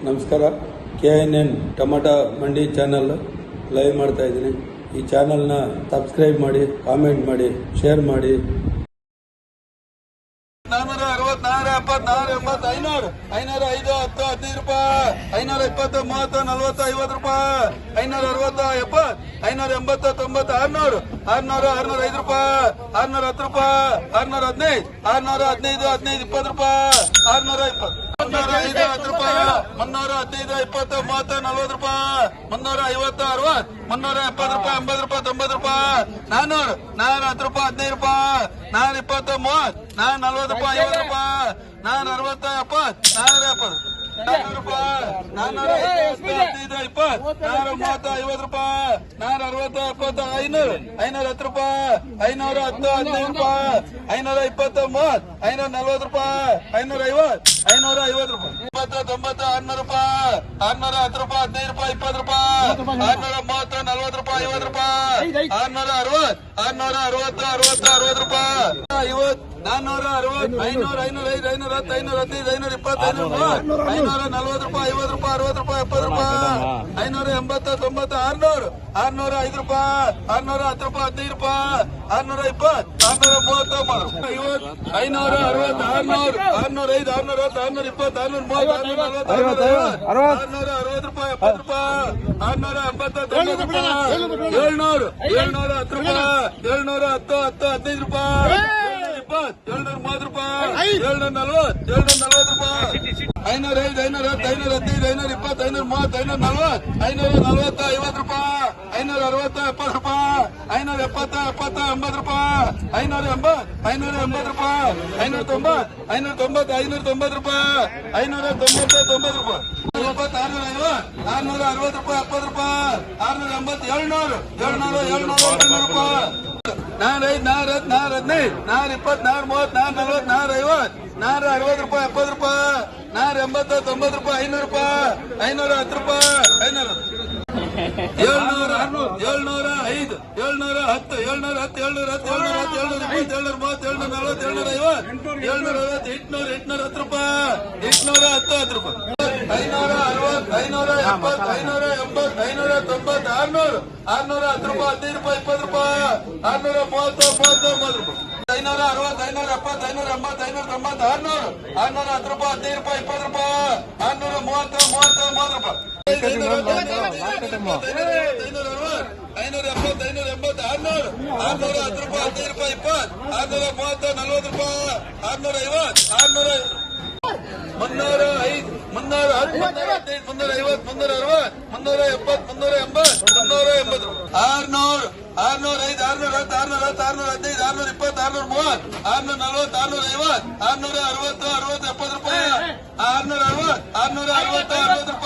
ನಮಸ್ಕಾರ. KNN tomato ಮಂಡಿ channel live ಮಾಡ್ತಾ ಇದ್ದೀನಿ. ಈ ಚಾನಲ್ನ ಸಬ್ಸ್ಕ್ರೈಬ್ ಮಾಡಿ, ಕಾಮೆಂಟ್ ಮಾಡಿ, ಶೇರ್ ಮಾಡಿ. 464 74 80 500 505 10 15 ರೂಪಾಯಿ 520 30 40 50 ರೂಪಾಯಿ 560 70 580 90 600 605 ರೂಪಾಯಿ 610 ರೂಪಾಯಿ 615 615 15 20 ರೂಪಾಯಿ 620 305 10 ರೂಪಾಯಿ 315 20 30 40 ರೂಪಾಯಿ 350 60 370 ರೂಪಾಯಿ 80 ರೂಪಾಯಿ 90 ರೂಪಾಯಿ 400 410 ರೂಪಾಯಿ 15 ರೂಪಾಯಿ 420 30 440 ರೂಪಾಯಿ 50 ರೂಪಾಯಿ 460 70 470 400 ರೂಪಾಯಿ 415 20 430 50 ರೂಪಾಯಿ 460 70 500 510 ರೂಪಾಯಿ 510 15 ರೂಪಾಯಿ 520 30 540 ರೂಪಾಯಿ 550 550 ರೂಪಾಯಿ 90 600 ರೂಪಾಯಿ 610 ರೂಪಾಯಿ 15 ರೂಪಾಯಿ 20 ರೂಪಾಯಿ 630 40 ರೂಪಾಯಿ 50 ರೂಪಾಯಿ 660 660 60 ರೂಪಾಯಿ 50 460 500 505 510 515 520 540 ರೂಪಾಯಿ 50 ರೂಪಾಯಿ 60 ರೂಪಾಯಿ 70 ರೂಪಾಯಿ 580 90 600 605 ರೂಪಾಯಿ 610 ರೂಪಾಯಿ 15 ರೂಪಾಯಿ 620 630 560 605 620 660 ರೂಪಾಯಿ 70 ರೂಪಾಯಿ 680 90 ರೂಪಾಯಿ 700 710 ರೂಪಾಯಿ 710 15 ರೂಪಾಯಿ 730 ರೂಪಾಯಿ 740 ರೂಪಾಯಿ 505 510 515 520 530 540 540 ರೂಪಾಯಿ 560 70 ರೂಪಾಯಿ 570 70 80 ರೂಪಾಯಿ 580 580 ರೂಪಾಯಿ 590 590 ರೂಪಾಯಿ 590 90 ರೂಪಾಯಿ 660 ರೂಪಾಯಿ 70 ರೂಪಾಯಿ 680 700 ರೂಪಾಯಿ 405 415 420 430 440 450 ರೂಪಾಯಿ 70 ರೂಪಾಯಿ 480 90 ರೂಪಾಯಿ 500 ರೂಪಾಯಿ 510 ರೂಪಾಯಿ 705 710 730 ರೂಪಾಯಿ 810 ರೂಪಾಯಿ 560 570 580 590 610 ರೂಪಾಯಿ 15 ರೂಪಾಯಿ 20 ರೂಪಾಯಿ 630 30 ರೂಪಾಯಿ 560 570 580 590 610 ರೂಪಾಯಿ 15 ರೂಪಾಯಿ 20 ರೂಪಾಯಿ 630 30 ರೂಪಾಯಿ 570 580 600 610 ರೂಪಾಯಿ 15 ರೂಪಾಯಿ 20 630 40 ರೂಪಾಯಿ 650 600 305 350 350 360 380 600 605 610 615 620 630 640 650 660 60 70 ರೂಪಾಯಿ 660 660 60 ರೂಪಾಯಿ